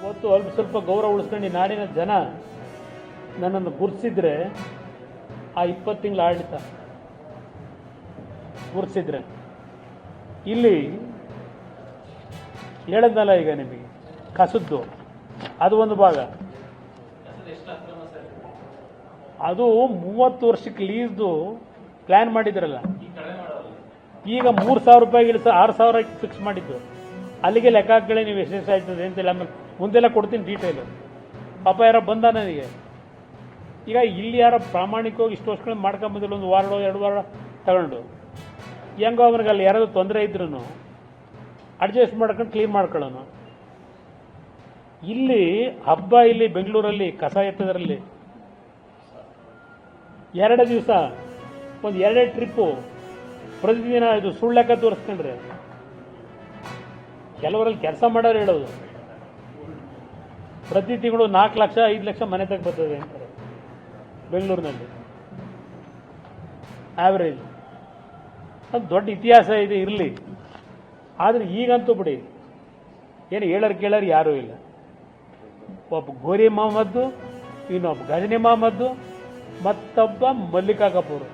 ಇವತ್ತು ಅಲ್ಪ ಸ್ವಲ್ಪ ಗೌರವ ಉಳಿಸ್ಕೊಂಡು ಈ ನಾಡಿನ ಜನ ನನ್ನನ್ನು ಗುರುತಿಸಿದ್ರೆ ಆ 20 ತಿಂಗಳ ಆಡಳಿತ ಗುರುತಿಸಿದ್ರೆ ಇಲ್ಲಿ ಹೇಳದ್ನಲ್ಲ ಈಗ ನಿಮಗೆ ಕಸದ್ದು ಅದು ಒಂದು ಭಾಗ, ಅದು 30 ವರ್ಷಕ್ಕೆ ಲೀಸ್ದು ಪ್ಲ್ಯಾನ್ ಮಾಡಿದ್ರಲ್ಲ, ಈಗ 3,000 ರೂಪಾಯಿಗೆ ಇಳಿಸ 6,000 ಫಿಕ್ಸ್ ಮಾಡಿದ್ದು. ಅಲ್ಲಿಗೆ ಲೆಕ್ಕ ಹಾಕಿ ನೀವು ಎಷ್ಟೆಷ್ಟು ಆಯ್ತದೆ ಅಂತೆಲ್ಲ ಆಮೇಲೆ ಮುಂದೆಲ್ಲ ಕೊಡ್ತೀನಿ ಡೀಟೇಲು. ಪಾಪ ಯಾರೋ ಬಂದ ನನಗೆ ಈಗ ಇಲ್ಲಿ ಯಾರೋ ಪ್ರಾಮಾಣಿಕವಾಗಿ ಇಷ್ಟು ವರ್ಷಗಳು ಮಾಡ್ಕೊಂಬಂದಿಲ್ಲ, ಒಂದು ವಾರ 2 ವಾರ ತಗೊಂಡು ಹೆಂಗೋ ಅವ್ರಿಗೆ ಅಲ್ಲಿ ಯಾರಾದರೂ ತೊಂದರೆ ಇದ್ರೂ ಅಡ್ಜಸ್ಟ್ ಮಾಡ್ಕೊಂಡು ಕ್ಲೀನ್ ಮಾಡ್ಕೊಳ್ಳೋನು. ಇಲ್ಲಿ ಹಬ್ಬ, ಇಲ್ಲಿ ಬೆಂಗಳೂರಲ್ಲಿ ಕಸ ಎತ್ತದ್ರಲ್ಲಿ 2 ದಿವಸ ಒಂದು 2 ಟ್ರಿಪ್ಪು ಪ್ರತಿದಿನ ಇದು ಸುಳ್ಳು ಲೆಕ್ಕ ತೋರಿಸ್ಕೊಂಡ್ರೆ ಕೆಲವರಲ್ಲಿ ಕೆಲಸ ಮಾಡೋರು ಹೇಳೋದು ಪ್ರತಿ ತಿಂಗಳು 4 ಲಕ್ಷ 5 ಲಕ್ಷ ಮನೆ ತಗ ಬರ್ತದೆ ಅಂತಾರೆ ಬೆಂಗಳೂರಿನಲ್ಲಿ ಆ್ಯಾವ್ರೇಜ್. ಅದು ದೊಡ್ಡ ಇತಿಹಾಸ ಇದೆ ಇರಲಿ, ಆದರೆ ಈಗಂತೂ ಬಿಡಿ ಏನು ಹೇಳೋರು ಕೇಳೋರು ಯಾರೂ ಇಲ್ಲ. ಒಬ್ಬ ಗೋರಿ ಮೊಹಮ್ಮದ್ದು, ಇನ್ನೊಬ್ಬ ಗಜನಿ ಮೊಹಮ್ಮದ್ದು, ಮತ್ತೊಬ್ಬ ಮಲ್ಲಿಕಾ ಕಪೂರ್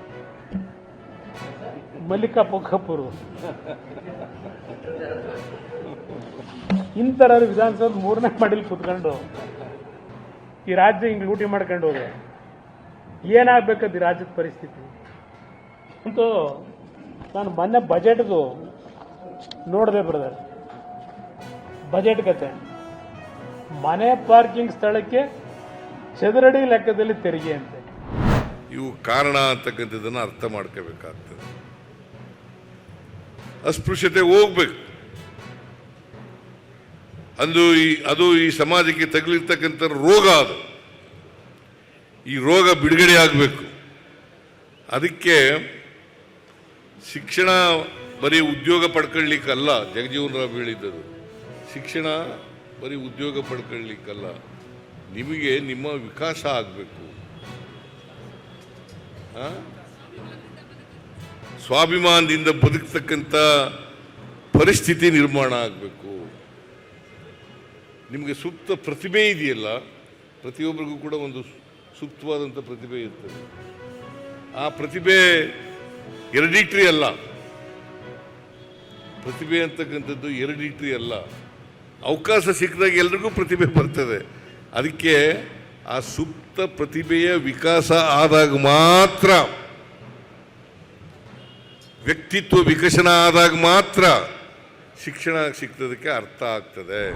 ಇಂಥರವ್ರು ವಿಧಾನಸೌಧ 3ನೇ ಮಾಡಿಲಿ ಕೂತ್ಕೊಂಡು ಈ ರಾಜ್ಯ ಹಿಂಗೆ ಲೂಟಿ ಮಾಡ್ಕೊಂಡು ಹೋದ್ರೆ ಏನಾಗಬೇಕದು ಈ ರಾಜ್ಯದ ಪರಿಸ್ಥಿತಿ ಅಂತೂ. ನಾನು ಮೊನ್ನೆ ಬಜೆಟ್ದು ನೋಡಿದೆ ಬ್ರದರ್, ಬಜೆಟ್ ಕತೆ ಮನೆ ಪಾರ್ಕಿಂಗ್ ಸ್ಥಳಕ್ಕೆ ಚದರಡಿ ಲೆಕ್ಕದಲ್ಲಿ ತೆರಿಗೆ ಅಂತೆ. ಇವು ಕಾರಣ ಅಂತಕ್ಕಂಥದ್ದನ್ನು ಅರ್ಥ ಮಾಡ್ಕೋಬೇಕಾಗ್ತದೆ. ಅಸ್ಪೃಶ್ಯತೆ ಹೋಗ್ಬೇಕು, ಅದು ಈ ಸಮಾಜಕ್ಕೆ ತಗಲಿರ್ತಕ್ಕಂಥ ರೋಗ. ಅದು ಈ ರೋಗ ಬಿಡುಗಡೆ ಆಗಬೇಕು. ಅದಕ್ಕೆ ಶಿಕ್ಷಣ ಬರೀ ಉದ್ಯೋಗ ಪಡ್ಕೊಳ್ಳಿಕ್ಕಲ್ಲ. ಜಗಜೀವನ್ ರಾವ್ ಹೇಳಿದ್ದರು, ಶಿಕ್ಷಣ ಬರೀ ಉದ್ಯೋಗ ಪಡ್ಕೊಳ್ಳಿಕ್ಕಲ್ಲ, ನಿಮಗೆ ನಿಮ್ಮ ವಿಕಾಸ ಆಗಬೇಕು, ಸ್ವಾಭಿಮಾನದಿಂದ ಬದುಕ್ತಕ್ಕಂಥ ಪರಿಸ್ಥಿತಿ ನಿರ್ಮಾಣ ಆಗಬೇಕು. ನಿಮಗೆ ಸೂಕ್ತ ಪ್ರತಿಭೆ ಇದೆಯಲ್ಲ, ಪ್ರತಿಯೊಬ್ಬರಿಗೂ ಕೂಡ ಒಂದು ಸೂಕ್ತವಾದಂಥ ಪ್ರತಿಭೆ ಇರ್ತದೆ. ಆ ಪ್ರತಿಭೆ ಹೆರಿಡಿಟ್ರಿ ಅಲ್ಲ, ಪ್ರತಿಭೆ ಅಂತಕ್ಕಂಥದ್ದು ಹೆರಿಡಿಟ್ರಿ ಅಲ್ಲ. ಅವಕಾಶ ಸಿಕ್ಕಿದಾಗ ಎಲ್ರಿಗೂ ಪ್ರತಿಭೆ ಬರ್ತದೆ. ಅದಕ್ಕೆ ಆ ಸೂಕ್ತ ಪ್ರತಿಭೆಯ ವಿಕಾಸ ಆದಾಗ ಮಾತ್ರ, ವ್ಯಕ್ತಿತ್ವ ವಿಕಸನ ಆದಾಗ ಮಾತ್ರ ಶಿಕ್ಷಣ ಸಿಗ್ತದಕ್ಕೆ ಅರ್ಥ ಆಗ್ತದೆ.